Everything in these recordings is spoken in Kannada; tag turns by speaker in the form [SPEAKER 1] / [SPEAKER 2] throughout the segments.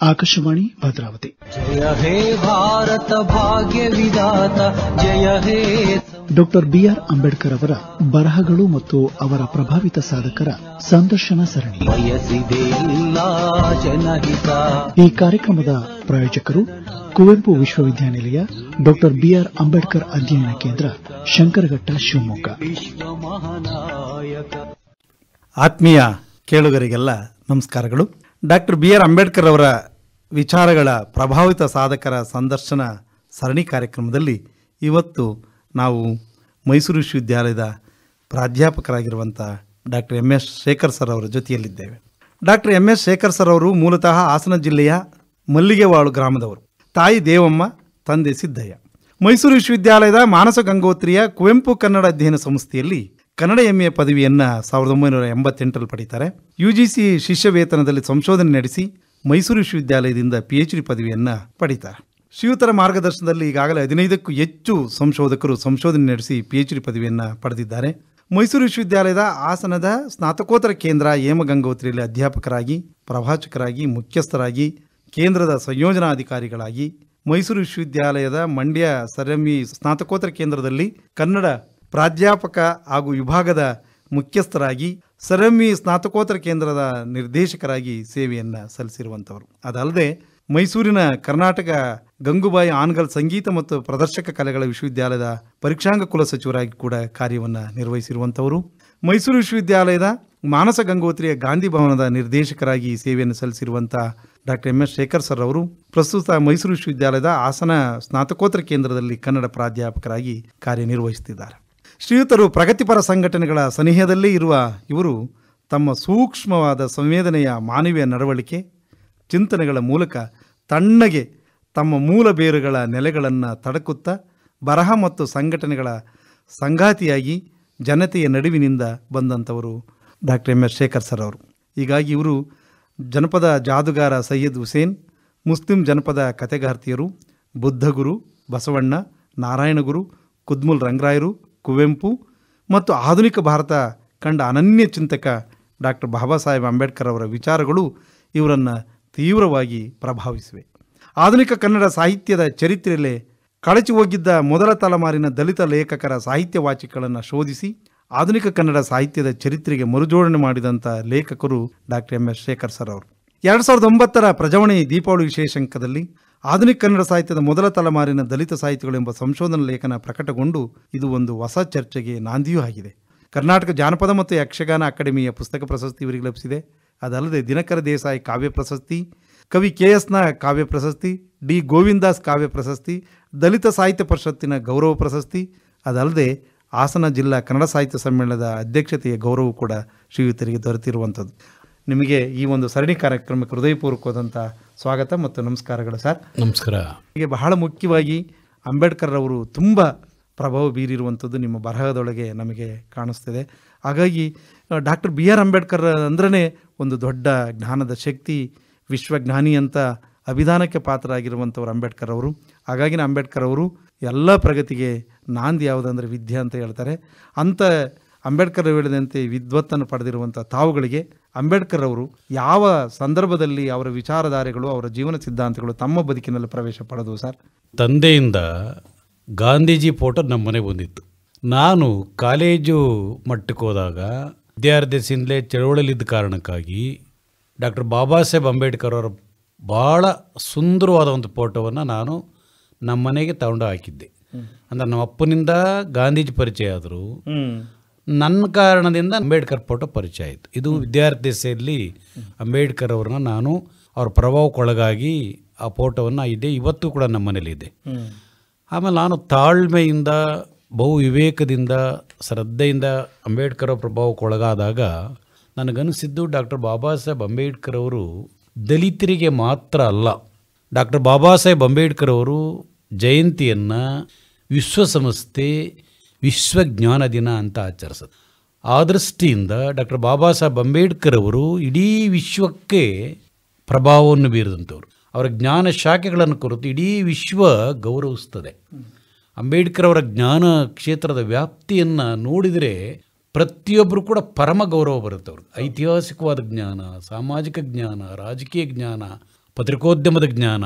[SPEAKER 1] ಆಕಾಶವಾಣಿ ಭದ್ರಾವತಿ.
[SPEAKER 2] ಜಯ ಹೇ ಭಾರತ ಭಾಗ್ಯ ವಿಧಾತ, ಜಯ ಹೇ
[SPEAKER 1] ಡಾಕ್ಟರ್ ಬಿಆರ್ ಅಂಬೇಡ್ಕರ್ ಅವರ ಬರಹಗಳು ಮತ್ತು ಅವರ ಪ್ರಭಾವಿತ ಸಾಧಕರ ಸಂದರ್ಶನ ಸರಣಿ.
[SPEAKER 2] ಬಯಸಿದೆ ಇಲ್ಲ ಜನಹಿತ.
[SPEAKER 1] ಈ ಕಾರ್ಯಕ್ರಮದ ಪ್ರಾಯೋಜಕರು ಕುವೆಂಪು ವಿಶ್ವವಿದ್ಯಾನಿಲಯ, ಡಾಕ್ಟರ್ ಬಿಆರ್ ಅಂಬೇಡ್ಕರ್ ಅಧ್ಯಯನ ಕೇಂದ್ರ, ಶಂಕರಘಟ್ಟ, ಶಿವಮೊಗ್ಗ.
[SPEAKER 2] ವಿಶ್ವ ಮಹಾನಾಯಕ.
[SPEAKER 3] ಆತ್ಮೀಯ ಕೇಳುಗರಿಗೆಲ್ಲ ನಮಸ್ಕಾರಗಳು. ಡಾಕ್ಟರ್ ಬಿಆರ್ ಅಂಬೇಡ್ಕರ್ ಅವರ ವಿಚಾರಗಳ ಪ್ರಭಾವಿತ ಸಾಧಕರ ಸಂದರ್ಶನ ಸರಣಿ ಕಾರ್ಯಕ್ರಮದಲ್ಲಿ ಇವತ್ತು ನಾವು ಮೈಸೂರು ವಿಶ್ವವಿದ್ಯಾಲಯದ ಪ್ರಾಧ್ಯಾಪಕರಾಗಿರುವಂಥ ಡಾಕ್ಟರ್ ಎಂ.ಎಸ್. ಶೇಖರ್ ಸರ್ ಅವರ ಜೊತೆಯಲ್ಲಿದ್ದೇವೆ. Doctor M S. ಶೇಖರ್ ಸರ್ ಅವರು ಮೂಲತಃ ಹಾಸನ ಜಿಲ್ಲೆಯ ಮಲ್ಲಿಗೆವಾಳು ಗ್ರಾಮದವರು. ತಾಯಿ ದೇವಮ್ಮ, ತಂದೆ ಸಿದ್ದಯ್ಯ. ಮೈಸೂರು ವಿಶ್ವವಿದ್ಯಾಲಯದ ಮಾನಸ ಗಂಗೋತ್ರಿಯ ಕುವೆಂಪು ಕನ್ನಡ ಅಧ್ಯಯನ ಸಂಸ್ಥೆಯಲ್ಲಿ ಕನ್ನಡ MA ಪದವಿಯನ್ನು 1988ರಲ್ಲಿ ಪಡೀತಾರೆ. UGC ಶಿಷ್ಯ ವೇತನದಲ್ಲಿ ಸಂಶೋಧನೆ ನಡೆಸಿ ಮೈಸೂರು ವಿಶ್ವವಿದ್ಯಾಲಯದಿಂದ PhD ಪದವಿಯನ್ನು ಪಡೀತಾರೆ. ಶ್ರೀಯುತರ ಮಾರ್ಗದರ್ಶನದಲ್ಲಿ ಈಗಾಗಲೇ 15ಕ್ಕೂ ಹೆಚ್ಚು ಸಂಶೋಧಕರು ಸಂಶೋಧನೆ ನಡೆಸಿ PhD ಪದವಿಯನ್ನು ಪಡೆದಿದ್ದಾರೆ. ಮೈಸೂರು ವಿಶ್ವವಿದ್ಯಾಲಯದ ಹಾಸನದ ಸ್ನಾತಕೋತ್ತರ ಕೇಂದ್ರ ಹೇಮಗಂಗೋತ್ರಿಯಲ್ಲಿ ಅಧ್ಯಾಪಕರಾಗಿ, ಪ್ರವಾಚಕರಾಗಿ, ಮುಖ್ಯಸ್ಥರಾಗಿ, ಕೇಂದ್ರದ ಸಂಯೋಜನಾಧಿಕಾರಿಗಳಾಗಿ, ಮೈಸೂರು ವಿಶ್ವವಿದ್ಯಾಲಯದ ಮಂಡ್ಯ ಸರ್.ಎಂ.ಇ. ಸ್ನಾತಕೋತ್ತರ ಕೇಂದ್ರದಲ್ಲಿ ಕನ್ನಡ ಪ್ರಾಧ್ಯಾಪಕ ಹಾಗೂ ವಿಭಾಗದ ಮುಖ್ಯಸ್ಥರಾಗಿ, ಸರ್.ಎಂ.ಇ. ಸ್ನಾತಕೋತ್ತರ ಕೇಂದ್ರದ ನಿರ್ದೇಶಕರಾಗಿ ಸೇವೆಯನ್ನು ಸಲ್ಲಿಸಿರುವಂಥವರು. ಅದಲ್ಲದೆ ಮೈಸೂರಿನ ಕರ್ನಾಟಕ ಗಂಗೂಬಾಯಿ ಹಾನಗಲ್ ಸಂಗೀತ ಮತ್ತು ಪ್ರದರ್ಶಕ ಕಲೆಗಳ ವಿಶ್ವವಿದ್ಯಾಲಯದ ಪರೀಕ್ಷಾಂಗ ಕುಲಸಚಿವರಾಗಿ ಕೂಡ ಕಾರ್ಯವನ್ನು ನಿರ್ವಹಿಸಿರುವಂಥವರು. ಮೈಸೂರು ವಿಶ್ವವಿದ್ಯಾಲಯದ ಮಾನಸ ಗಂಗೋತ್ರಿಯ ಗಾಂಧಿ ಭವನದ ನಿರ್ದೇಶಕರಾಗಿ ಸೇವೆಯನ್ನು ಸಲ್ಲಿಸಿರುವಂಥ ಡಾಕ್ಟರ್ ಎಂ.ಎಸ್. ಶೇಖರ್ ಸರ್ ಅವರು ಪ್ರಸ್ತುತ ಮೈಸೂರು ವಿಶ್ವವಿದ್ಯಾಲಯದ ಹಾಸನ ಸ್ನಾತಕೋತ್ತರ ಕೇಂದ್ರದಲ್ಲಿ ಕನ್ನಡ ಪ್ರಾಧ್ಯಾಪಕರಾಗಿ ಕಾರ್ಯನಿರ್ವಹಿಸುತ್ತಿದ್ದಾರೆ. ಶ್ರೀಯುತರು ಪ್ರಗತಿಪರ ಸಂಘಟನೆಗಳ ಸನಿಹದಲ್ಲೇ ಇರುವ ಇವರು ತಮ್ಮ ಸೂಕ್ಷ್ಮವಾದ ಸಂವೇದನೆಯ ಮಾನವೀಯ ನಡವಳಿಕೆ ಚಿಂತನೆಗಳ ಮೂಲಕ ತಣ್ಣಗೆ ತಮ್ಮ ಮೂಲ ಬೇರುಗಳ ನೆಲೆಗಳನ್ನು ತಡಕುತ್ತಾ ಬರಹ ಮತ್ತು ಸಂಘಟನೆಗಳ ಸಂಗಾತಿಯಾಗಿ ಜನತೆಯ ನಡುವಿನಿಂದ ಬಂದಂಥವರು ಡಾಕ್ಟರ್ ಎಂ.ಎಸ್. ಶೇಖರ್ ಸರ್ ಅವರು. ಹೀಗಾಗಿ ಇವರು ಜನಪದ ಜಾದುಗಾರ ಸೈಯದ್ ಹುಸೇನ್, ಮುಸ್ಲಿಂ ಜನಪದ ಕತೆಗಾರ್ತಿಯರು, ಬುದ್ಧಗುರು, ಬಸವಣ್ಣ, ನಾರಾಯಣಗುರು, ಕುದ್ಮುಲ್ ರಂಗರಾಯರು, ಕುವೆಂಪು ಮತ್ತು ಆಧುನಿಕ ಭಾರತ ಕಂಡ ಅನನ್ಯ ಚಿಂತಕ ಡಾಕ್ಟರ್ ಬಾಬಾ ಸಾಹೇಬ್ ಅಂಬೇಡ್ಕರ್ ಅವರ ವಿಚಾರಗಳು ಇವರನ್ನು ತೀವ್ರವಾಗಿ ಪ್ರಭಾವಿಸಿವೆ. ಆಧುನಿಕ ಕನ್ನಡ ಸಾಹಿತ್ಯದ ಚರಿತ್ರೆಯಲ್ಲೇ ಕಳಚಿ ಹೋಗಿದ್ದ ಮೊದಲ ತಲೆಮಾರಿನ ದಲಿತ ಲೇಖಕರ ಸಾಹಿತ್ಯವಾಚಿಗಳನ್ನು ಶೋಧಿಸಿ ಆಧುನಿಕ ಕನ್ನಡ ಸಾಹಿತ್ಯದ ಚರಿತ್ರೆಗೆ ಮರುಜೋಡಣೆ ಮಾಡಿದಂಥ ಲೇಖಕರು ಡಾಕ್ಟರ್ ಎಂ.ಎಸ್. ಶೇಖರ್ ಸರ್ ಅವರು. 2009ರ ಪ್ರಜಾವಾಣಿ ದೀಪಾವಳಿ ವಿಶೇಷಾಂಕದಲ್ಲಿ ಆಧುನಿಕ ಕನ್ನಡ ಸಾಹಿತ್ಯದ ಮೊದಲ ತಲೆಮಾರಿನ ದಲಿತ ಸಾಹಿತಿಗಳು ಎಂಬ ಸಂಶೋಧನಾ ಲೇಖನ ಪ್ರಕಟಗೊಂಡು ಇದು ಒಂದು ಹೊಸ ಚರ್ಚೆಗೆ ನಾಂದಿಯೂ ಆಗಿದೆ. ಕರ್ನಾಟಕ ಜಾನಪದ ಮತ್ತು ಯಕ್ಷಗಾನ ಅಕಾಡೆಮಿಯ ಪುಸ್ತಕ ಪ್ರಶಸ್ತಿ ಇವರಿಗೆ ಲಭಿಸಿದೆ. ಅದಲ್ಲದೆ ದಿನಕರ ದೇಸಾಯಿ ಕಾವ್ಯ ಪ್ರಶಸ್ತಿ, ಕವಿ KS.ನ ಕಾವ್ಯ ಪ್ರಶಸ್ತಿ, ಡಿ ಗೋವಿಂದಾಸ್ ಕಾವ್ಯ ಪ್ರಶಸ್ತಿ, ದಲಿತ ಸಾಹಿತ್ಯ ಪರಿಷತ್ತಿನ ಗೌರವ ಪ್ರಶಸ್ತಿ, ಅದಲ್ಲದೆ ಹಾಸನ ಜಿಲ್ಲಾ ಕನ್ನಡ ಸಾಹಿತ್ಯ ಸಮ್ಮೇಳನದ ಅಧ್ಯಕ್ಷತೆಯ ಗೌರವ ಕೂಡ ಶ್ರೀಯುತರಿಗೆ ದೊರೆತಿರುವಂಥದ್ದು. ನಿಮಗೆ ಈ ಒಂದು ಸರಣಿ ಕಾರ್ಯಕ್ರಮಕ್ಕೆ ಹೃದಯಪೂರ್ವಕವಾದಂಥ ಸ್ವಾಗತ ಮತ್ತು ನಮಸ್ಕಾರಗಳು ಸರ್.
[SPEAKER 4] ನಮಸ್ಕಾರ.
[SPEAKER 3] ಹೀಗೆ ಬಹಳ ಮುಖ್ಯವಾಗಿ ಅಂಬೇಡ್ಕರ್ ಅವರು ತುಂಬ ಪ್ರಭಾವ ಬೀರಿರುವಂಥದ್ದು ನಿಮ್ಮ ಬರಹದೊಳಗೆ ನಮಗೆ ಕಾಣಿಸ್ತಿದೆ. ಹಾಗಾಗಿ ಡಾಕ್ಟರ್ BR ಅಂಬೇಡ್ಕರ್ ಅಂದ್ರೇ ಒಂದು ದೊಡ್ಡ ಜ್ಞಾನದ ಶಕ್ತಿ, ವಿಶ್ವಜ್ಞಾನಿ ಅಂತ ಅಭಿಧಾನಕ್ಕೆ ಪಾತ್ರರಾಗಿರುವಂಥವ್ರು ಅಂಬೇಡ್ಕರ್ ಅವರು. ಹಾಗಾಗಿ ಅಂಬೇಡ್ಕರ್ ಅವರು ಎಲ್ಲ ಪ್ರಗತಿಗೆ ನಾಂದಿ ಯಾವುದಂದರೆ ವಿದ್ಯೆ ಅಂತ ಹೇಳ್ತಾರೆ. ಅಂಥ ಅಂಬೇಡ್ಕರ್ ಹೇಳಿದಂತೆ ವಿದ್ವತ್ತನ್ನು ಪಡೆದಿರುವಂಥ ತಾವುಗಳಿಗೆ ಅಂಬೇಡ್ಕರ್ ಅವರು ಯಾವ ಸಂದರ್ಭದಲ್ಲಿ ಅವರ ವಿಚಾರಧಾರೆಗಳು, ಅವರ ಜೀವನ ಸಿದ್ಧಾಂತಗಳು ತಮ್ಮ ಬದುಕಿನಲ್ಲಿ ಪ್ರವೇಶ ಪಡೆದವು ಸರ್?
[SPEAKER 4] ತಂದೆಯಿಂದ ಗಾಂಧೀಜಿ ಫೋಟೋ ನಮ್ಮ ಮನೆಗೆ ಬಂದಿತ್ತು. ನಾನು ಕಾಲೇಜು ಮಟ್ಟಕ್ಕೆ ಹೋದಾಗ ವಿದ್ಯಾರ್ಥಿಸಿಂದಲೇ ಚಳವಳಿಲಿದ್ದ ಕಾರಣಕ್ಕಾಗಿ ಡಾಕ್ಟರ್ ಬಾಬಾ ಸಾಹೇಬ್ ಅಂಬೇಡ್ಕರ್ ಅವರ ಭಾಳ ಸುಂದರವಾದ ಒಂದು ಫೋಟೋವನ್ನು ನಾನು ನಮ್ಮ ಮನೆಗೆ ತಗೊಂಡು ಹಾಕಿದ್ದೆ. ಅಂದರೆ ನಮ್ಮ ಅಪ್ಪನಿಂದ ಗಾಂಧೀಜಿ ಪರಿಚಯ ಆದರು, ನನ್ನ ಕಾರಣದಿಂದ ಅಂಬೇಡ್ಕರ್ ಫೋಟೋ ಪರಿಚಯ ಆಯಿತು. ಇದು ವಿದ್ಯಾರ್ಥಿಸೆಯಲ್ಲಿ ಅಂಬೇಡ್ಕರ್ ಅವ್ರನ್ನ ನಾನು ಅವ್ರ ಪ್ರಭಾವಕ್ಕೊಳಗಾಗಿ ಆ ಫೋಟೋವನ್ನು ಇದೆ, ಇವತ್ತು ಕೂಡ ನಮ್ಮ ಮನೇಲಿದೆ. ಆಮೇಲೆ ನಾನು ತಾಳ್ಮೆಯಿಂದ, ಬಹು ವಿವೇಕದಿಂದ, ಶ್ರದ್ಧೆಯಿಂದ ಅಂಬೇಡ್ಕರ್ ಅವ್ರ ಪ್ರಭಾವಕ್ಕೊಳಗಾದಾಗ ನನಗನಿಸಿದ್ದು ಡಾಕ್ಟರ್ ಬಾಬಾ ಸಾಹೇಬ್ ಅಂಬೇಡ್ಕರ್ ಅವರು ದಲಿತರಿಗೆ ಮಾತ್ರ ಅಲ್ಲ, ಡಾಕ್ಟರ್ ಬಾಬಾ ಸಾಹೇಬ್ ಅಂಬೇಡ್ಕರ್ ಅವರು ಜಯಂತಿಯನ್ನು ವಿಶ್ವಸಂಸ್ಥೆ ವಿಶ್ವಜ್ಞಾನ ದಿನ ಅಂತ ಆಚರಿಸುತ್ತೆ. ಆ ದೃಷ್ಟಿಯಿಂದ ಡಾಕ್ಟರ್ ಬಾಬಾ ಸಾಹೇಬ್ ಅಂಬೇಡ್ಕರ್ ಅವರು ಇಡೀ ವಿಶ್ವಕ್ಕೆ ಪ್ರಭಾವವನ್ನು ಬೀರಿದಂಥವ್ರು. ಅವರ ಜ್ಞಾನ ಶಾಖೆಗಳನ್ನು ಕುರಿತು ಇಡೀ ವಿಶ್ವ ಗೌರವಿಸ್ತದೆ. ಅಂಬೇಡ್ಕರ್ ಅವರ ಜ್ಞಾನ ಕ್ಷೇತ್ರದ ವ್ಯಾಪ್ತಿಯನ್ನು ನೋಡಿದರೆ ಪ್ರತಿಯೊಬ್ಬರು ಕೂಡ ಪರಮ ಗೌರವ ಬರುತ್ತೆ ಅವ್ರಿಗೆ. ಐತಿಹಾಸಿಕವಾದ ಜ್ಞಾನ, ಸಾಮಾಜಿಕ ಜ್ಞಾನ, ರಾಜಕೀಯ ಜ್ಞಾನ, ಪತ್ರಿಕೋದ್ಯಮದ ಜ್ಞಾನ,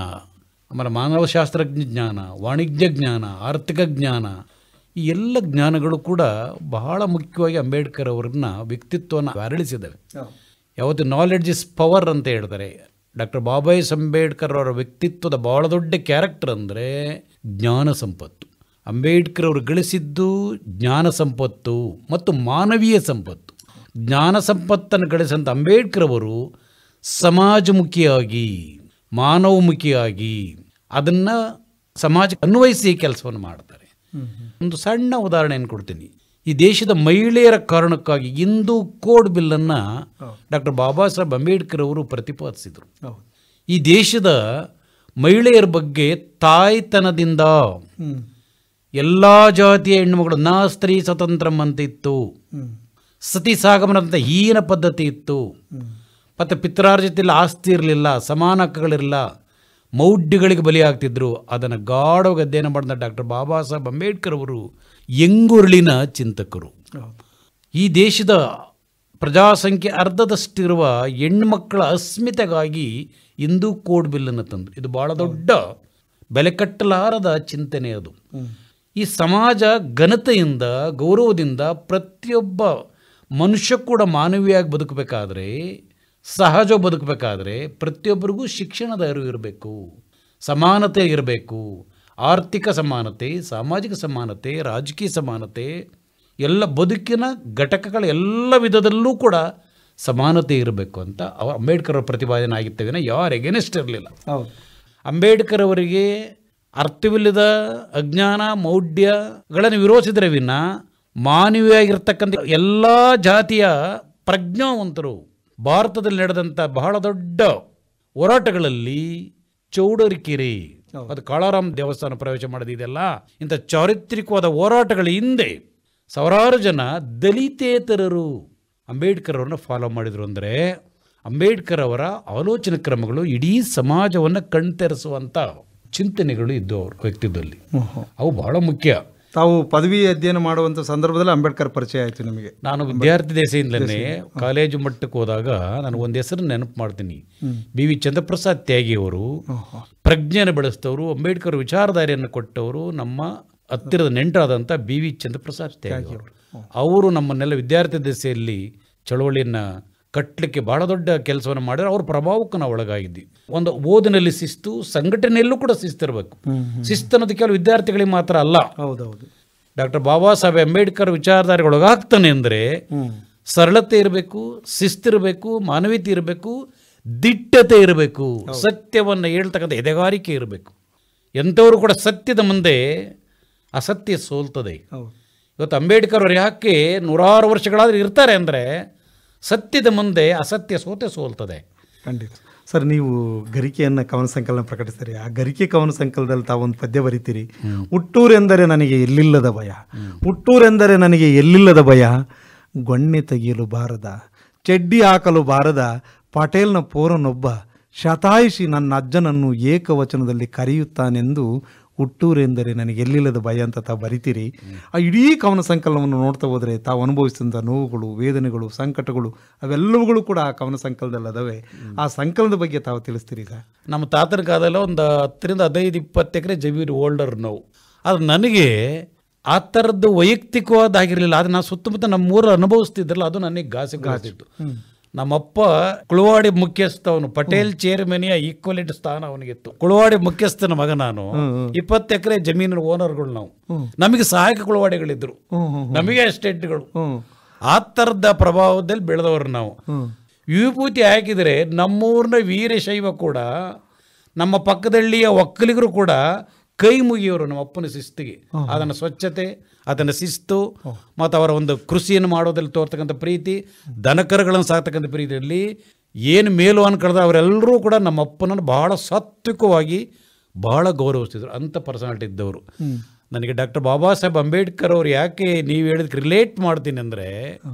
[SPEAKER 4] ಆಮೇಲೆ ಮಾನವಶಾಸ್ತ್ರಜ್ಞ ಜ್ಞಾನ, ವಾಣಿಜ್ಯ ಜ್ಞಾನ, ಆರ್ಥಿಕ ಜ್ಞಾನ, ಈ ಎಲ್ಲ ಜ್ಞಾನಗಳು ಕೂಡ ಬಹಳ ಮುಖ್ಯವಾಗಿ ಅಂಬೇಡ್ಕರ್ ಅವರನ್ನ ವ್ಯಕ್ತಿತ್ವವನ್ನು ಅರಳಿಸಿದವೆ. ಯಾವತ್ತು ನಾಲೆಡ್ಜ್ ಇಸ್ ಪವರ್ ಅಂತ ಹೇಳ್ತಾರೆ. ಡಾಕ್ಟರ್ ಬಾಬಾ ಸಾಹೇಬ್ ಅಂಬೇಡ್ಕರ್ ಅವರ ವ್ಯಕ್ತಿತ್ವದ ಬಹಳ ದೊಡ್ಡ ಕ್ಯಾರೆಕ್ಟರ್ ಅಂದರೆ ಜ್ಞಾನ ಸಂಪತ್ತು. ಅಂಬೇಡ್ಕರ್ ಅವರು ಗಳಿಸಿದ್ದು ಜ್ಞಾನ ಸಂಪತ್ತು ಮತ್ತು ಮಾನವೀಯ ಸಂಪತ್ತು. ಜ್ಞಾನ ಸಂಪತ್ತನ್ನು ಗಳಿಸಿದಂಥ ಅಂಬೇಡ್ಕರ್ ಅವರು ಸಮಾಜಮುಖಿಯಾಗಿ, ಮಾನವಮುಖಿಯಾಗಿ ಅದನ್ನು ಸಮಾಜಕ್ಕೆ ಅನ್ವಯಿಸಿ ಕೆಲಸವನ್ನು ಮಾಡ್ತಾರೆ. ಒಂದು ಸಣ್ಣ ಉದಾಹರಣೆಯನ್ನು ಕೊಡ್ತೀನಿ. ಈ ದೇಶದ ಮಹಿಳೆಯರ ಕಾರಣಕ್ಕಾಗಿ ಹಿಂದೂ ಕೋಡ್ ಬಿಲ್ಲನ್ನು ಡಾಕ್ಟರ್ ಬಾಬಾ ಸಾಹೇಬ್ ಅಂಬೇಡ್ಕರ್ ಅವರು ಪ್ರತಿಪಾದಿಸಿದರು. ಈ ದೇಶದ ಮಹಿಳೆಯರ ಬಗ್ಗೆ ತಾಯ್ತನದಿಂದ ಎಲ್ಲ ಜಾತಿಯ ಹೆಣ್ಣುಮಗಳು ನಾ ಸ್ತ್ರೀ ಸ್ವತಂತ್ರಂ ಅಂತ ಇತ್ತು, ಸತಿ ಸಾಗಮನಂತ ಹೀನ ಪದ್ಧತಿ ಇತ್ತು, ಮತ್ತು ಪಿತ್ರಾರ್ಜಿತಿಲ್ಲ ಆಸ್ತಿ ಇರಲಿಲ್ಲ, ಸಮಾನ ಹಕ್ಕುಗಳಿರಲಿಲ್ಲ, ಮೌಢ್ಯಗಳಿಗೆ ಬಲಿಯಾಗ್ತಿದ್ರು. ಅದನ್ನು ಗಾಢವಾಗಿ ಅಧ್ಯಯನ ಮಾಡಿದ ಡಾಕ್ಟರ್ ಬಾಬಾ ಸಾಹೇಬ್ ಅಂಬೇಡ್ಕರ್ ಅವರು ಎಂಗುರುಳಿನ ಚಿಂತಕರು. ಈ ದೇಶದ ಪ್ರಜಾಸಂಖ್ಯೆ ಅರ್ಧದಷ್ಟಿರುವ ಹೆಣ್ಮಕ್ಕಳ ಅಸ್ಮಿತೆಗಾಗಿ ಹಿಂದೂ ಕೋಡ್ ಬಿಲ್ಲನ್ನು ತಂದರು. ಇದು ಭಾಳ ದೊಡ್ಡ ಬೆಲೆ ಕಟ್ಟಲಾರದ ಚಿಂತನೆ ಅದು. ಈ ಸಮಾಜ ಘನತೆಯಿಂದ, ಗೌರವದಿಂದ ಪ್ರತಿಯೊಬ್ಬ ಮನುಷ್ಯ ಕೂಡ ಮಾನವೀಯವಾಗಿ ಬದುಕಬೇಕಾದ್ರೆ, ಸಹಜ ಬದುಕಬೇಕಾದ್ರೆ ಪ್ರತಿಯೊಬ್ಬರಿಗೂ ಶಿಕ್ಷಣದ ಅರಿವು ಇರಬೇಕು, ಸಮಾನತೆ ಇರಬೇಕು. ಆರ್ಥಿಕ ಸಮಾನತೆ, ಸಾಮಾಜಿಕ ಸಮಾನತೆ, ರಾಜಕೀಯ ಸಮಾನತೆ, ಎಲ್ಲ ಬದುಕಿನ ಘಟಕಗಳ ಎಲ್ಲ ವಿಧದಲ್ಲೂ ಕೂಡ ಸಮಾನತೆ ಇರಬೇಕು ಅಂತ ಅಂಬೇಡ್ಕರ್ ಅವರ ಪ್ರತಿಪಾದನೆ ಆಗಿತ್ತೇವೆ. ಯಾರು ಎಗೇನೆಸ್ಟ್ ಇರಲಿಲ್ಲ. ಅಂಬೇಡ್ಕರ್ ಅವರಿಗೆ ಅರ್ಥವಿಲ್ಲದ ಅಜ್ಞಾನ ಮೌಢ್ಯಗಳನ್ನು ವಿರೋಧಿಸಿದರೆ ವಿನ ಮಾನವೀಯವಾಗಿರ್ತಕ್ಕಂಥ ಎಲ್ಲ ಜಾತಿಯ ಪ್ರಜ್ಞಾವಂತರು ಭಾರತದಲ್ಲಿ ನಡೆದಂಥ ಬಹಳ ದೊಡ್ಡ ಹೋರಾಟಗಳಲ್ಲಿ ಚೌಡರಿಕೆರೆ, ಅದು ಕಾಳಾರಾಮ್ ದೇವಸ್ಥಾನ ಪ್ರವೇಶ ಮಾಡೋದಿದೆಯಲ್ಲ, ಇಂಥ ಚಾರಿತ್ರಿಕವಾದ ಹೋರಾಟಗಳ ಹಿಂದೆ ಸಾವಿರಾರು ಜನ ದಲಿತೇತರರು ಅಂಬೇಡ್ಕರ್ ಅವರನ್ನು ಫಾಲೋ ಮಾಡಿದರು. ಅಂದರೆ ಅಂಬೇಡ್ಕರ್ ಅವರ ಆಲೋಚನಾ ಕ್ರಮಗಳು ಇಡೀ ಸಮಾಜವನ್ನು ಕಣ್ತೆರೆಸುವಂಥ ಚಿಂತನೆಗಳು ಇದ್ದವು ಅವ್ರ ವ್ಯಕ್ತಿತ್ವದಲ್ಲಿ. ಅವು ಬಹಳ ಮುಖ್ಯ.
[SPEAKER 3] ತಾವು ಪದವಿ ಅಧ್ಯಯನ ಮಾಡುವಂಥ ಸಂದರ್ಭದಲ್ಲಿ ಅಂಬೇಡ್ಕರ್ ಪರಿಚಯ ಆಯಿತು ನಿಮಗೆ?
[SPEAKER 4] ನಾನು ವಿದ್ಯಾರ್ಥಿ ದೆಸೆಯಿಂದಲೇ ಕಾಲೇಜು ಮಟ್ಟಕ್ಕೆ ಹೋದಾಗ ನಾನು ಒಂದು ಹೆಸರು ನೆನಪು ಮಾಡ್ತೀನಿ. ಬಿ ವಿ ಚಂದ್ರಪ್ರಸಾದ್ ತ್ಯಾಗಿ ಅವರು ಪ್ರಜ್ಞೆಯನ್ನು ಬೆಳೆಸ್ತವರು, ಅಂಬೇಡ್ಕರ್ ವಿಚಾರಧಾರೆಯನ್ನು ಕೊಟ್ಟವರು, ನಮ್ಮ ಹತ್ತಿರದ ನೆಂಟರಾದಂಥ ಬಿ ವಿ ಚಂದ್ರಪ್ರಸಾದ್ ತ್ಯಾಗಿ ಅವರು. ಅವರು ನಮ್ಮನ್ನೆಲ್ಲ ವಿದ್ಯಾರ್ಥಿ ದೆಸೆಯಲ್ಲಿ ಚಳವಳಿಯನ್ನು ಕಟ್ಟಲಿಕ್ಕೆ ಬಹಳ ದೊಡ್ಡ ಕೆಲಸವನ್ನು ಮಾಡಿದ್ರೆ ಅವ್ರ ಪ್ರಭಾವಕ್ಕೆ ನಾವು ಒಳಗಾಗಿದ್ವಿ. ಒಂದು ಓದಿನಲ್ಲಿ ಶಿಸ್ತು, ಸಂಘಟನೆಯಲ್ಲೂ ಕೂಡ ಶಿಸ್ತಿರಬೇಕು. ಶಿಸ್ತು ಅನ್ನೋದು ಕೆಲವು ವಿದ್ಯಾರ್ಥಿಗಳಿಗೆ ಮಾತ್ರ ಅಲ್ಲ.
[SPEAKER 3] ಹೌದೌದು.
[SPEAKER 4] ಡಾಕ್ಟರ್ ಬಾಬಾ ಸಾಹೇಬ್ ಅಂಬೇಡ್ಕರ್ ವಿಚಾರಧಾರೆಗೆ ಒಳಗಾಗ್ತಾನೆ ಅಂದರೆ ಸರಳತೆ ಇರಬೇಕು, ಶಿಸ್ತಿರಬೇಕು, ಮಾನವೀಯತೆ ಇರಬೇಕು, ದಿಟ್ಟತೆ ಇರಬೇಕು, ಸತ್ಯವನ್ನು ಹೇಳ್ತಕ್ಕಂಥ ಎದೆಗಾರಿಕೆ ಇರಬೇಕು. ಎಂಥವರು ಕೂಡ ಸತ್ಯದ ಮುಂದೆ ಅಸತ್ಯ ಸೋಲ್ತದೆ. ಇವತ್ತು ಅಂಬೇಡ್ಕರ್ ಅವರು ಯಾಕೆ 100 ವರ್ಷಗಳಾದರೂ ಇರ್ತಾರೆ ಅಂದರೆ ಸತ್ಯದ ಮುಂದೆ ಅಸತ್ಯ ಸೋಲ್ತದೆ.
[SPEAKER 3] ಖಂಡಿತ ಸರ್. ನೀವು ಗರಿಕೆಯನ್ನು ಕವನ ಸಂಕಲನ ಪ್ರಕಟಿಸ್ತೀರಿ. ಆ ಗರಿಕೆ ಕವನ ಸಂಕಲನದಲ್ಲಿ ತಾವೊಂದು ಪದ್ಯ ಬರೀತೀರಿ. ಹುಟ್ಟೂರೆಂದರೆ ನನಗೆ ಎಲ್ಲಿಲ್ಲದ ಭಯ, ಹುಟ್ಟೂರೆಂದರೆ ನನಗೆ ಎಲ್ಲಿಲ್ಲದ ಭಯ, ಗೊಣ್ಣೆ ತೆಗೆಯಲು ಬಾರದ, ಚಡ್ಡಿ ಹಾಕಲು ಬಾರದ ಪಟೇಲ್ನ ಪೋರನೊಬ್ಬ ಶತಾಯಿಷಿ ನನ್ನ ಅಜ್ಜನನ್ನು ಏಕವಚನದಲ್ಲಿ ಕರೆಯುತ್ತಾನೆಂದು ಹುಟ್ಟೂರೆಂದರೆ ನನಗೆ ಎಲ್ಲಿಲ್ಲದ ಭಯ ಅಂತ ತಾವು ಬರಿತೀರಿ. ಆ ಇಡೀ ಕವನ ಸಂಕಲನವನ್ನು ನೋಡ್ತಾ ಹೋದರೆ ತಾವು ಅನುಭವಿಸಿದಂಥ ನೋವುಗಳು, ವೇದನೆಗಳು, ಸಂಕಟಗಳು ಅವೆಲ್ಲವುಗಳು ಕೂಡ ಆ ಕವನ ಸಂಕಲನದಲ್ಲಿ ಅದಾವೆ. ಆ ಸಂಕಲನದ ಬಗ್ಗೆ ತಾವು ತಿಳಿಸ್ತೀರಿ ಸರ್?
[SPEAKER 4] ನಮ್ಮ ತಾತನ ಕಾಲದಲ್ಲಿ ಒಂದು 10 ರಿಂದ 15-20 ಎಕರೆ ಜಮೀನು ಹೋಲ್ಡರ್ ನಾವು. ಅದು ನನಗೆ ಆ ಥರದ್ದು ವೈಯಕ್ತಿಕವಾದಾಗಿರಲಿಲ್ಲ. ಅದು ನಾನು ಸುತ್ತಮುತ್ತ ನಮ್ಮೂರು ಅನುಭವಿಸ್ತಿದ್ರಲ್ಲ, ಅದು ನನಗೆ ಗಾಸಿತ್ತು. ನಮ್ಮಪ್ಪ ಕುಳವಾಡಿ ಮುಖ್ಯಸ್ಥವನು, ಪಟೇಲ್ ಚೇರ್ಮನಿಯ ಈಕ್ವಲೆಂಟ್ ಸ್ಥಾನ ಅವನಿಗಿತ್ತು. ಕುಳವಾಡಿ ಮುಖ್ಯಸ್ಥನ ಮಗ ನಾನು. 20 ಎಕರೆ ಜಮೀನಿನ ಓನರ್ಗಳು ನಾವು. ನಮಗೆ ಸಹಾಯಕ ಕುಳವಾಡಿಗಳಿದ್ರು, ನಮಗೆ ಎಸ್ಟೇಟ್ಗಳು. ಆ ಥರದ ಪ್ರಭಾವದಲ್ಲಿ ಬೆಳೆದವರು ನಾವು. ವಿಭೂತಿ ಹಾಕಿದರೆ ನಮ್ಮೂರಿನ ವೀರಶೈವ ಕೂಡ, ನಮ್ಮ ಪಕ್ಕದಳ್ಳಿಯ ಒಕ್ಕಲಿಗರು ಕೂಡ ಕೈ ಮುಗಿಯೋರು ನಮ್ಮ ಅಪ್ಪನ ಶಿಸ್ತಿಗೆ. ಅದನ್ನು ಸ್ವಚ್ಛತೆ, ಅದನ್ನು ಶಿಸ್ತು ಮತ್ತು ಅವರ ಒಂದು ಕೃಷಿಯನ್ನು ಮಾಡೋದ್ರಲ್ಲಿ ತೋರ್ತಕ್ಕಂಥ ಪ್ರೀತಿ, ದನಕರುಗಳನ್ನು ಸಾಕ್ತಕ್ಕಂಥ ಪ್ರೀತಿಯಲ್ಲಿ ಏನು ಮೇಲು ಅನ್ಕಳ್ದ ಅವರೆಲ್ಲರೂ ಕೂಡ ನಮ್ಮ ಅಪ್ಪನನ್ನು ಬಹಳ ಸಾತ್ವಿಕವಾಗಿ ಬಹಳ ಗೌರವಿಸ್ತಿದ್ರು. ಅಂಥ ಪರ್ಸನಾಲಿಟಿ ಇದ್ದವರು. ನನಗೆ ಡಾಕ್ಟರ್ ಬಾಬಾ ಸಾಹೇಬ್ ಅಂಬೇಡ್ಕರ್ ಅವರು ಯಾಕೆ ನೀವು ಹೇಳಿದಕ್ಕೆ ರಿಲೇಟ್ ಮಾಡ್ತೀನಿ ಅಂದರೆ,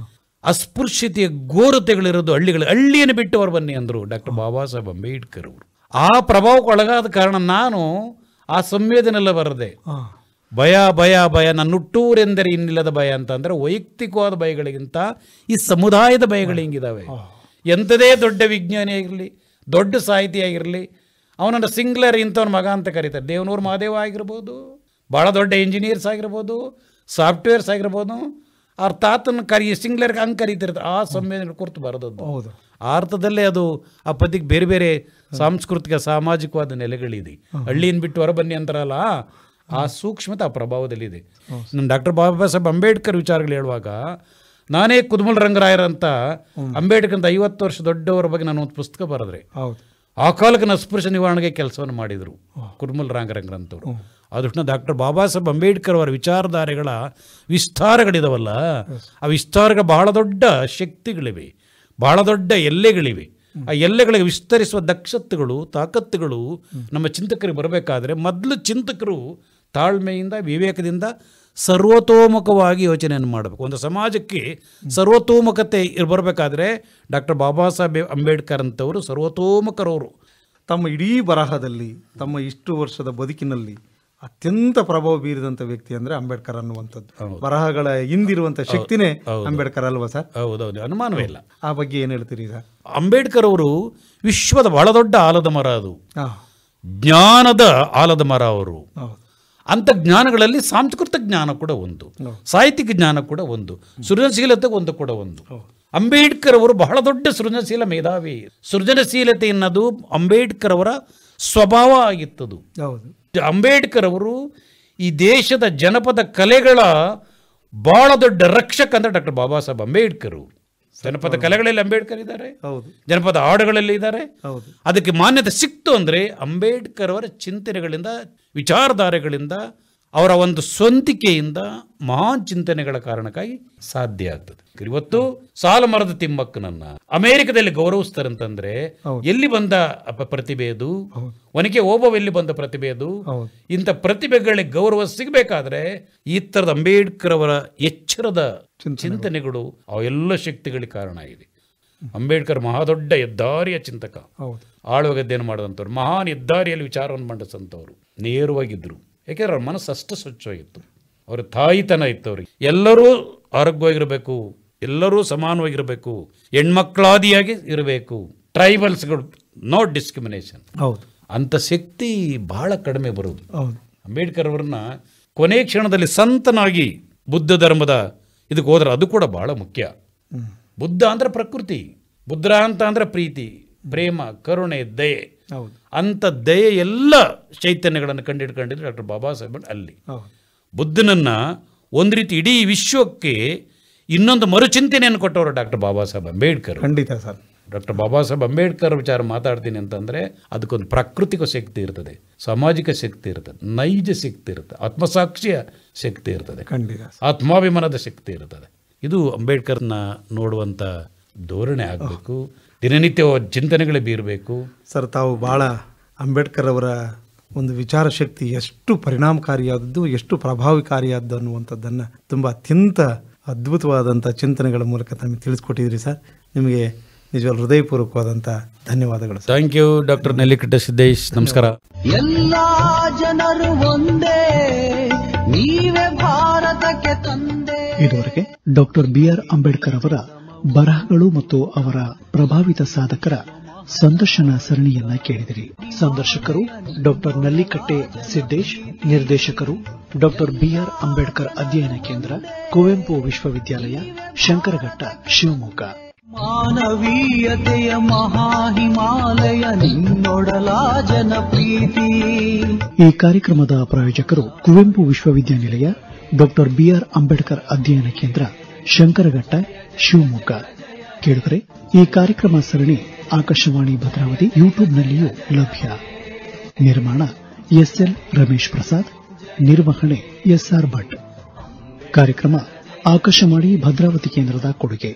[SPEAKER 4] ಅಸ್ಪೃಶ್ಯತೆಯ ಘೋರತೆಗಳಿರೋದು ಹಳ್ಳಿಯನ್ನು ಬಿಟ್ಟು ಅವರು ಬನ್ನಿ ಅಂದರು ಡಾಕ್ಟರ್ ಬಾಬಾ ಸಾಹೇಬ್ ಅಂಬೇಡ್ಕರ್ ಅವರು. ಆ ಪ್ರಭಾವಕ್ಕೆ ಒಳಗಾದ ಕಾರಣ ನಾನು ಆ ಸಂವೇದನೆಲ್ಲ ಬರದೆ ಭಯ ಭಯ ಭಯ, ನನ್ನ ಹುಟ್ಟೂರೆಂದರೆ ಇನ್ನಿಲ್ಲದ ಭಯ ಅಂತ ಅಂದರೆ ವೈಯಕ್ತಿಕವಾದ ಭಯಗಳಿಗಿಂತ ಈ ಸಮುದಾಯದ ಭಯಗಳು ಹಿಂಗಿದ್ದಾವೆ. ಎಂಥದೇ ದೊಡ್ಡ ವಿಜ್ಞಾನಿ ಆಗಿರಲಿ, ದೊಡ್ಡ ಸಾಹಿತಿ ಆಗಿರಲಿ, ಅವನನ್ನು ಸಿಂಗ್ಲರ್ ಇಂಥವ್ನ ಮಗ ಅಂತ ಕರೀತಾರೆ. ದೇವನೂರು ಮಹಾದೇವ ಆಗಿರ್ಬೋದು, ಭಾಳ ದೊಡ್ಡ ಇಂಜಿನಿಯರ್ಸ್ ಆಗಿರ್ಬೋದು, ಸಾಫ್ಟ್ವೇರ್ಸ್ ಆಗಿರ್ಬೋದು, ಅವ್ರ ತಾತನ ಸಿಂಗ್ಲರ್ಗೆ ಹಂಗೆ ಕರೀತಿರ್ತಾರೆ. ಆ ಸಂವೇದನೆ ಕುರಿತು ಬರೋದದ್ದು.
[SPEAKER 3] ಹೌದು.
[SPEAKER 4] ಆ ಅರ್ಥದಲ್ಲೇ ಅದು ಆ ಪದ್ಯಕ್ಕೆ ಬೇರೆ ಬೇರೆ ಸಾಂಸ್ಕೃತಿಕ ಸಾಮಾಜಿಕವಾದ ನೆಲೆಗಳಿದೆ. ಹಳ್ಳಿಯನ್ನು ಬಿಟ್ಟು ಹೊರ ಬನ್ನಿ ಅಂತಾರಲ್ಲ, ಆ ಸೂಕ್ಷ್ಮತೆ ಆ ಪ್ರಭಾವದಲ್ಲಿದೆ. ನಾನು ಡಾಕ್ಟರ್ ಬಾಬಾ ಸಾಹೇಬ್ ಅಂಬೇಡ್ಕರ್ ವಿಚಾರಗಳು ಹೇಳುವಾಗ, ನಾನೇ ಕುದುಮಲ್ ರಂಗರಾಯರಂತ ಅಂಬೇಡ್ಕರ್ ಅಂತ 50 ವರ್ಷ ದೊಡ್ಡವರ ಬಗ್ಗೆ ನಾನು ಒಂದು ಪುಸ್ತಕ ಬರೆದ್ರೆ, ಆ ಕಾಲಕ್ಕೆ ಅಸ್ಪೃಶ್ಯ ನಿವಾರಣೆಗೆ ಕೆಲಸವನ್ನು ಮಾಡಿದರು ಕುದುಮಲ್ ರಂಗರಂಗರಂತವ್ರು. ಅದೃಷ್ಟ ಡಾಕ್ಟರ್ ಬಾಬಾ ಸಾಹೇಬ್ ಅಂಬೇಡ್ಕರ್ ಅವರ ವಿಚಾರಧಾರೆಗಳ ವಿಸ್ತಾರಗಳಿದಾವಲ್ಲ, ಆ ವಿಸ್ತಾರಗಳ ಬಹಳ ದೊಡ್ಡ ಶಕ್ತಿಗಳಿವೆ, ಬಹಳ ದೊಡ್ಡ ಎಲ್ಲೆಗಳಿವೆ. ಆ ಎಲ್ಲೆಗಳಿಗೆ ವಿಸ್ತರಿಸುವ ದಕ್ಷತೆಗಳು, ತಾಕತ್ತುಗಳು ನಮ್ಮ ಚಿಂತಕರಿಗೆ ಬರಬೇಕಾದ್ರೆ ಮೊದಲು ಚಿಂತಕರು ತಾಳ್ಮೆಯಿಂದ, ವಿವೇಕದಿಂದ ಸರ್ವತೋಮುಖವಾಗಿ ಯೋಚನೆಯನ್ನು ಮಾಡಬೇಕು. ಒಂದು ಸಮಾಜಕ್ಕೆ ಸರ್ವತೋಮುಖತೆ ಬರಬೇಕಾದ್ರೆ ಡಾಕ್ಟರ್ ಬಾಬಾ ಸಾಹೇಬ್ ಅಂಬೇಡ್ಕರ್ ಅಂತವರು ಸರ್ವತೋಮುಖರವರು.
[SPEAKER 3] ತಮ್ಮ ಇಡೀ ಬರಹದಲ್ಲಿ, ತಮ್ಮ ಇಷ್ಟು ವರ್ಷದ ಬದುಕಿನಲ್ಲಿ ಅತ್ಯಂತ ಪ್ರಭಾವ ಬೀರಿದಂಥ ವ್ಯಕ್ತಿ ಅಂದರೆ ಅಂಬೇಡ್ಕರ್ ಅನ್ನುವಂಥದ್ದು. ಬರಹಗಳ ಹಿಂದಿರುವಂಥ ಶಕ್ತಿನೇ ಅಂಬೇಡ್ಕರ್ ಅಲ್ವಾ ಸರ್?
[SPEAKER 4] ಹೌದೌದು, ಅನುಮಾನವೇ ಇಲ್ಲ.
[SPEAKER 3] ಆ ಬಗ್ಗೆ ಏನು ಹೇಳ್ತೀರಿ ಸರ್?
[SPEAKER 4] ಅಂಬೇಡ್ಕರ್ ಅವರು ವಿಶ್ವದ ಬಹಳ ದೊಡ್ಡ ಆಲದ ಮರ, ಅದು ಜ್ಞಾನದ ಆಲದ ಮರ ಅವರು. ಅಂಥ ಜ್ಞಾನಗಳಲ್ಲಿ ಸಾಂಸ್ಕೃತಿಕ ಜ್ಞಾನ ಕೂಡ ಒಂದು, ಸಾಹಿತ್ಯಿಕ ಜ್ಞಾನ ಕೂಡ ಒಂದು, ಸೃಜನಶೀಲತೆ ಒಂದು ಕೂಡ ಒಂದು. ಅಂಬೇಡ್ಕರ್ ಅವರು ಬಹಳ ದೊಡ್ಡ ಸೃಜನಶೀಲ ಮೇಧಾವಿ. ಸೃಜನಶೀಲತೆ ಎನ್ನೋದು ಅಂಬೇಡ್ಕರ್ ಅವರ ಸ್ವಭಾವ ಆಗಿತ್ತದು. ಅಂಬೇಡ್ಕರ್ ಅವರು ಈ ದೇಶದ ಜನಪದ ಕಲೆಗಳ ಬಹಳ ದೊಡ್ಡ ರಕ್ಷಕ ಅಂದ್ರೆ ಡಾಕ್ಟರ್ ಬಾಬಾ ಸಾಹೇಬ್ ಅಂಬೇಡ್ಕರ್. ಜನಪದ ಕಲೆಗಳಲ್ಲಿ ಅಂಬೇಡ್ಕರ್ ಇದ್ದಾರೆ, ಜನಪದ ಹಾಡುಗಳಲ್ಲಿ ಇದ್ದಾರೆ. ಅದಕ್ಕೆ ಮಾನ್ಯತೆ ಸಿಕ್ತು ಅಂದ್ರೆ ಅಂಬೇಡ್ಕರ್ ಅವರ ಚಿಂತನೆಗಳಿಂದ, ವಿಚಾರಧಾರೆಗಳಿಂದ, ಅವರ ಒಂದು ಸ್ವಂತಿಕೆಯಿಂದ, ಮಹಾನ್ ಚಿಂತನೆಗಳ ಕಾರಣಕ್ಕಾಗಿ ಸಾಧ್ಯ ಆಗ್ತದೆ. ಇವತ್ತು ಸಾಲಮರದ ತಿಮ್ಮಕ್ಕನನ್ನ ಅಮೆರಿಕದಲ್ಲಿ ಗೌರವಿಸ್ತಾರಂತಂದ್ರೆ ಎಲ್ಲಿ ಬಂದ ಪ್ರತಿಭೆ ಅದು? ಒನಕೆ ಓಬವ್ವ ಎಲ್ಲಿ ಬಂದ ಪ್ರತಿಭೆ ಅದು? ಇಂಥ ಪ್ರತಿಭೆಗಳಿಗೆ ಗೌರವ ಸಿಗಬೇಕಾದ್ರೆ ಈ ತರದ ಅಂಬೇಡ್ಕರ್ ಅವರ ಎಚ್ಚರದ ಚಿಂತನೆಗಳು ಅವೆಲ್ಲ ಶಕ್ತಿಗಳಿಗೆ ಕಾರಣ ಇದೆ. ಅಂಬೇಡ್ಕರ್ ಮಹಾದೊಡ್ಡ ಹೆದ್ದಾರಿಯ ಚಿಂತಕ, ಆಳುವ ಗದ್ದೆಯನ್ನು ಮಾಡಿದಂಥವ್ರು, ಮಹಾನ್ ಹೆದ್ದಾರಿಯಲ್ಲಿ ವಿಚಾರವನ್ನು ಮಂಡಿಸಂಥವ್ರು, ನೇರವಾಗಿದ್ದರು. ಯಾಕೆಂದ್ರೆ ಅವ್ರ ಮನಸ್ಸು ಅಷ್ಟು ಸ್ವಚ್ಛವಾಗಿತ್ತು, ಅವ್ರ ತಾಯಿತನ ಇತ್ತು. ಅವ್ರಿಗೆ ಎಲ್ಲರೂ ಆರೋಗ್ಯವಾಗಿರಬೇಕು, ಎಲ್ಲರೂ ಸಮಾನವಾಗಿರಬೇಕು, ಹೆಣ್ಮಕ್ಳಾದಿಯಾಗಿ ಇರಬೇಕು, ಟ್ರೈಬಲ್ಸ್ಗಳು ನೋ ಡಿಸ್ಕ್ರಿಮಿನೇಷನ್. ಅಂಥ ಶಕ್ತಿ ಬಹಳ ಕಡಿಮೆ ಬರೋದು. ಅಂಬೇಡ್ಕರ್ ಅವ್ರನ್ನ ಕೊನೆ ಕ್ಷಣದಲ್ಲಿ ಸಂತನಾಗಿ ಬುದ್ಧ ಧರ್ಮದ ಇದಕ್ಕೆ ಹೋದ್ರೆ ಅದು ಕೂಡ ಬಹಳ ಮುಖ್ಯ. ಬುದ್ಧ ಅಂದ್ರೆ ಪ್ರಕೃತಿ, ಬುದ್ಧ ಅಂತ ಅಂದ್ರೆ ಪ್ರೀತಿ, ಪ್ರೇಮ, ಕರುಣೆ, ದಯೆ. ಅಂಥ ದಯೆ ಎಲ್ಲ ಚೈತನ್ಯಗಳನ್ನು ಕಂಡಿಡ್ಕೊಂಡಿದ್ರು ಡಾಕ್ಟರ್ ಬಾಬಾ ಸಾಹೇಬ್. ಅಲ್ಲಿ ಬುದ್ಧನನ್ನ ಒಂದು ರೀತಿ ಇಡೀ ವಿಶ್ವಕ್ಕೆ ಇನ್ನೊಂದು ಮರುಚಿಂತನೆಯನ್ನು ಕೊಟ್ಟವರು ಡಾಕ್ಟರ್ ಬಾಬಾ ಸಾಹೇಬ್ ಅಂಬೇಡ್ಕರ್.
[SPEAKER 3] ಖಂಡಿತ ಸರ್.
[SPEAKER 4] ಡಾಕ್ಟರ್ ಬಾಬಾ ಸಾಹೇಬ್ ಅಂಬೇಡ್ಕರ್ ವಿಚಾರ ಮಾತಾಡ್ತೀನಿ ಅಂತಂದರೆ ಅದಕ್ಕೊಂದು ಪ್ರಾಕೃತಿಕ ಶಕ್ತಿ ಇರ್ತದೆ, ಸಾಮಾಜಿಕ ಶಕ್ತಿ ಇರ್ತದೆ, ನೈಜ ಶಕ್ತಿ ಇರ್ತದೆ, ಆತ್ಮಸಾಕ್ಷಿಯ ಶಕ್ತಿ ಇರ್ತದೆ, ಆತ್ಮಾಭಿಮಾನದ ಶಕ್ತಿ ಇರ್ತದೆ. ಇದು ಅಂಬೇಡ್ಕರ್ನ ನೋಡುವಂಥ ಧೋರಣೆ ಆಗಬೇಕು, ದಿನನಿತ್ಯ ಚಿಂತನೆಗಳೇ ಬೀರಬೇಕು.
[SPEAKER 3] ಸರ್, ತಾವು ಭಾಳ ಅಂಬೇಡ್ಕರ್ ಅವರ ಒಂದು ವಿಚಾರ ಶಕ್ತಿ ಎಷ್ಟು ಪರಿಣಾಮಕಾರಿಯಾದದ್ದು, ಎಷ್ಟು ಪ್ರಭಾವಕಾರಿಯಾದ್ದು ಅನ್ನುವಂಥದ್ದನ್ನು ತುಂಬ ಅತ್ಯಂತ ಅದ್ಭುತವಾದಂಥ ಚಿಂತನೆಗಳ ಮೂಲಕ ತಮಗೆ ತಿಳಿಸ್ಕೊಟ್ಟಿದ್ರಿ ಸರ್. ನಿಮಗೆ ನಿಜವಾದ ಹೃದಯಪೂರ್ವಕವಾದಂಥ ಧನ್ಯವಾದಗಳು.
[SPEAKER 4] Thank you doctor Nellikatta Siddesh. ನಮಸ್ಕಾರ.
[SPEAKER 2] ಎಲ್ಲ ಜನರು ಒಂದೇ, ನೀವೇ ಭಾರತಕ್ಕೆ ತಂದೆ.
[SPEAKER 1] ಇದುವರೆಗೆ ಡಾಕ್ಟರ್ BR ಅಂಬೇಡ್ಕರ್ ಅವರ ಬರಹಗಳು ಮತ್ತು ಅವರ ಪ್ರಭಾವಿತ ಸಾಧಕರ ಸಂದರ್ಶನ ಸರಣಿಯನ್ನ ಕೇಳಿದಿರಿ. ಸಂದರ್ಶಕರು ಡಾಕ್ಟರ್ ನಲ್ಲಿಕಟ್ಟೆ ಸಿದ್ದೇಶ್, ನಿರ್ದೇಶಕರು ಡಾಕ್ಟರ್ BR ಅಂಬೇಡ್ಕರ್ ಅಧ್ಯಯನ ಕೇಂದ್ರ, ಕುವೆಂಪು ವಿಶ್ವವಿದ್ಯಾಲಯ, ಶಂಕರಘಟ್ಟ, ಶಿವಮೊಗ್ಗ.
[SPEAKER 2] ಮಾನವೀಯತೆಯ ಮಹಾಹಿಮಾಲಯ ನಿನ್ನೊಡಲ ಜನಪ್ರೀತಿ.
[SPEAKER 1] ಈ ಕಾರ್ಯಕ್ರಮದ ಪ್ರಾಯೋಜಕರು ಕುವೆಂಪು ವಿಶ್ವವಿದ್ಯಾನಿಲಯ, ಡಾಕ್ಟರ್ BR ಅಂಬೇಡ್ಕರ್ ಅಧ್ಯಯನ ಕೇಂದ್ರ, ಶಂಕರಘಟ್ಟ, ಶಿವಮೊಗ್ಗ. ಕೇಳಿದರೆ ಈ ಕಾರ್ಯಕ್ರಮ ಸರಣಿ ಆಕಾಶವಾಣಿ ಭದ್ರಾವತಿ ಯೂಟ್ಯೂಬ್ನಲ್ಲಿಯೂ ಲಭ್ಯ. ನಿರ್ಮಾಣ SL ರಮೇಶ್ ಪ್ರಸಾದ್, ನಿರ್ವಹಣೆ SR ಭಟ್. ಕಾರ್ಯಕ್ರಮ ಆಕಾಶವಾಣಿ ಭದ್ರಾವತಿ ಕೇಂದ್ರದ ಕೊಡುಗೆ.